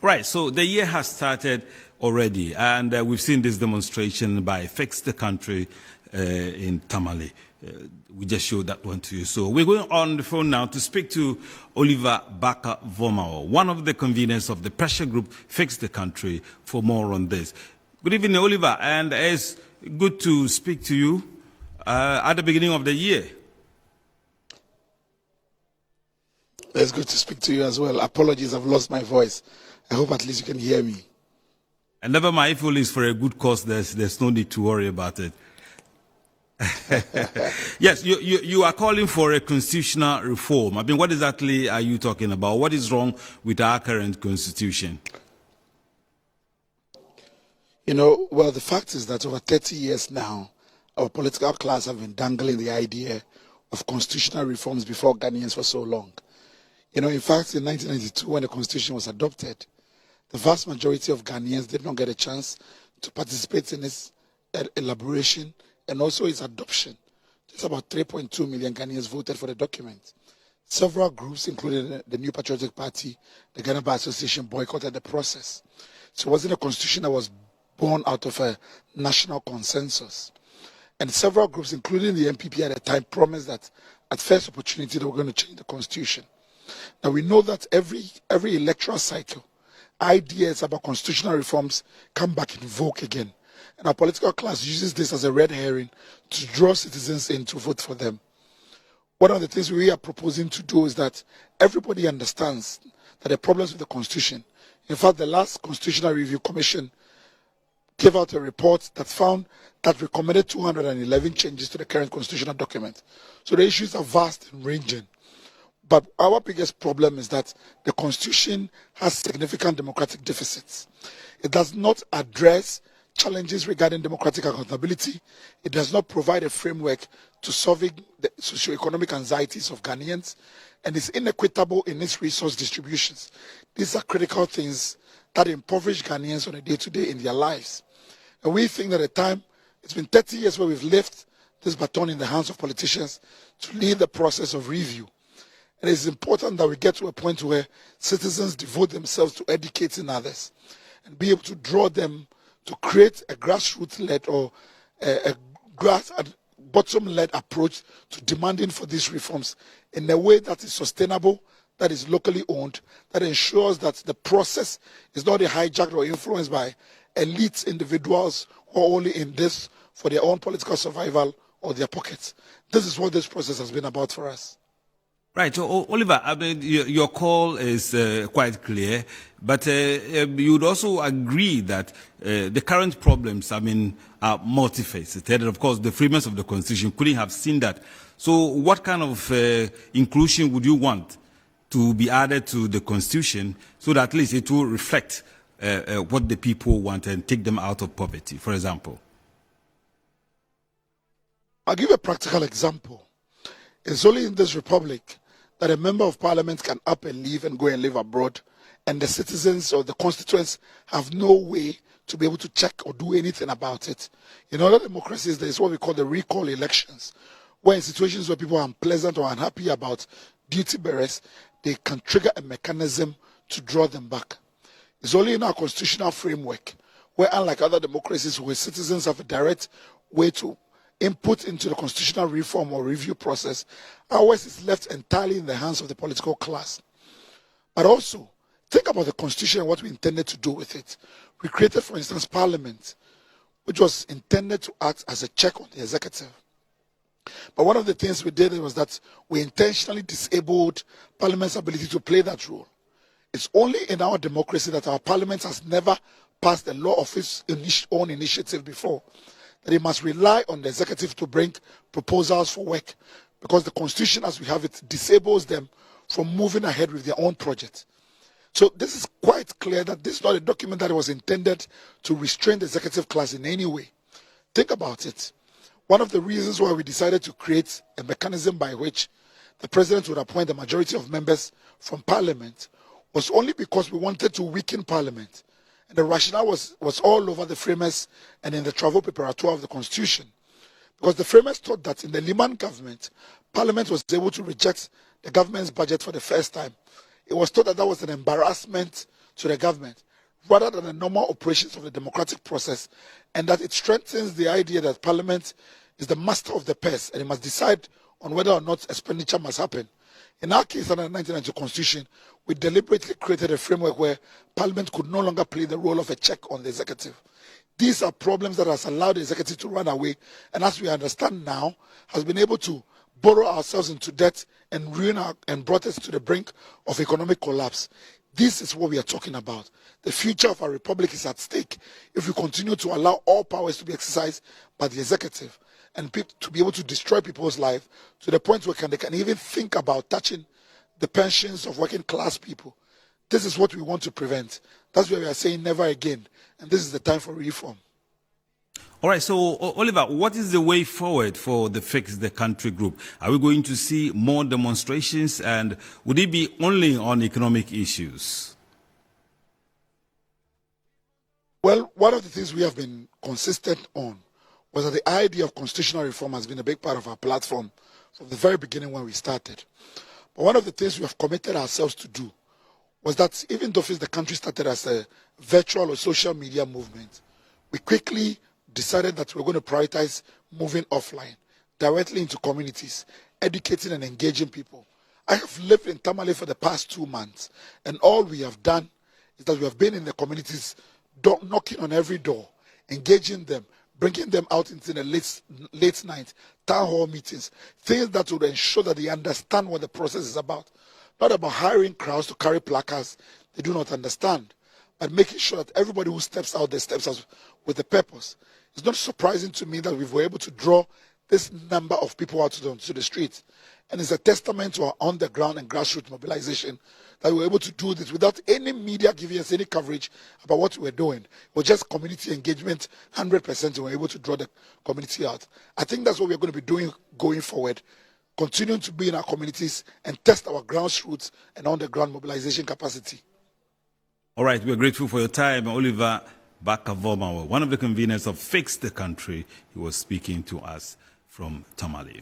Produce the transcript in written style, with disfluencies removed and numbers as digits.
Right, so the year has started already, and we've seen this demonstration by Fix the Country in Tamale. We just showed that one to you. So we're going on the phone now to speak to Oliver Barker-Vormawor, one of the conveners of the pressure group Fix the Country, for more on this. Good evening, Oliver, and it's good to speak to you at the beginning of the year. It's good to speak to you as well. Apologies, I've lost my voice. I hope at least you can hear me. And never mind, if it's for a good cause, there's no need to worry about it. Yes, you are calling for a constitutional reform. I mean, what exactly are you talking about? What is wrong with our current constitution? You know, well, the fact is that over 30 years now, our political class have been dangling the idea of constitutional reforms before Ghanaians for so long. You know, in fact, in 1992, when the constitution was adopted, the vast majority of Ghanaians did not get a chance to participate in its elaboration and also its adoption. Just about 3.2 million Ghanaians voted for the document. Several groups, including the New Patriotic Party, the Ghana Bar Association, boycotted the process. So it wasn't a constitution that was born out of a national consensus. And several groups, including the NPP at the time, promised that at first opportunity they were going to change the constitution. Now we know that every electoral cycle, ideas about constitutional reforms come back in vogue again. And our political class uses this as a red herring to draw citizens in to vote for them. One of the things we are proposing to do is that everybody understands that the problems with the constitution. In fact, the last Constitutional Review Commission gave out a report that found that recommended 211 changes to the current constitutional document. So the issues are vast and ranging. But our biggest problem is that the Constitution has significant democratic deficits. It does not address challenges regarding democratic accountability. It does not provide a framework to solving the socioeconomic anxieties of Ghanaians, and is inequitable in its resource distributions. These are critical things that impoverish Ghanaians on a day-to-day in their lives. And we think that it's been 30 years where we've left this baton in the hands of politicians to lead the process of review. It is important that we get to a point where citizens devote themselves to educating others and be able to draw them to create a grassroots-led or a bottom-led approach to demanding for these reforms in a way that is sustainable, that is locally owned, that ensures that the process is not hijacked or influenced by elite individuals who are only in this for their own political survival or their pockets. This is what this process has been about for us. Right, so Oliver, I mean, your call is quite clear, but you would also agree that the current problems, I mean, are multifaceted. And of course, the framers of the Constitution couldn't have seen that. So what kind of inclusion would you want to be added to the Constitution so that at least it will reflect what the people want and take them out of poverty, for example? I'll give a practical example. It's only in this republic that a member of parliament can up and leave and go and live abroad, and the citizens or the constituents have no way to be able to check or do anything about it. In other democracies, there is what we call the recall elections, where in situations where people are unpleasant or unhappy about duty bearers, they can trigger a mechanism to draw them back. It's only in our constitutional framework, where unlike other democracies where citizens have a direct way to input into the constitutional reform or review process, ours is left entirely in the hands of the political class. But also, think about the constitution and what we intended to do with it. We created, for instance, Parliament, which was intended to act as a check on the executive. But one of the things we did was that we intentionally disabled Parliament's ability to play that role. It's only in our democracy that our Parliament has never passed a law of its own initiative before, that it must rely on the executive to bring proposals for work, because the Constitution as we have it disables them from moving ahead with their own project. So this is quite clear that this is not a document that was intended to restrain the executive class in any way. Think about it. One of the reasons why we decided to create a mechanism by which the president would appoint the majority of members from Parliament was only because we wanted to weaken Parliament. And the rationale was all over the framers and in the travel preparatoire of the Constitution. Because the framers thought that in the Liman government, Parliament was able to reject the government's budget for the first time. It was thought that that was an embarrassment to the government rather than the normal operations of the democratic process, and that it strengthens the idea that Parliament is the master of the purse and it must decide on whether or not expenditure must happen. In our case, under the 1992 Constitution, we deliberately created a framework where Parliament could no longer play the role of a check on the executive. These are problems that has allowed the executive to run away, and as we understand now, has been able to borrow ourselves into debt and and brought us to the brink of economic collapse. This is what we are talking about. The future of our republic is at stake if we continue to allow all powers to be exercised by the executive and to be able to destroy people's life to the point where they can even think about touching the pensions of working class people. This is what we want to prevent. That's why we are saying never again. And this is the time for reform. All right, so Oliver, what is the way forward for the Fix the Country group? Are we going to see more demonstrations, and would it be only on economic issues? Well, one of the things we have been consistent on was that the idea of constitutional reform has been a big part of our platform from the very beginning when we started. But one of the things we have committed ourselves to do was that even though the country started as a virtual or social media movement, we quickly decided that we're going to prioritize moving offline, directly into communities, educating and engaging people. I have lived in Tamale for the past 2 months, and all we have done is that we have been in the communities, knocking on every door, engaging them, bringing them out into the late night town hall meetings, things that would ensure that they understand what the process is about. Not about hiring crowds to carry placards they do not understand, but making sure that everybody who steps out there steps out with a purpose. It's not surprising to me that we were able to draw this number of people out to the streets. And it's a testament to our on-the-ground and grassroots mobilization that we were able to do this without any media giving us any coverage about what we were doing. It was just community engagement, 100%, and we were able to draw the community out. I think that's what we're going to be doing going forward, continuing to be in our communities and test our grassroots and on-the-ground mobilization capacity. All right, we're grateful for your time, Oliver Barker-Vormawor, one of the conveners of Fix the Country. He was speaking to us from Tamale.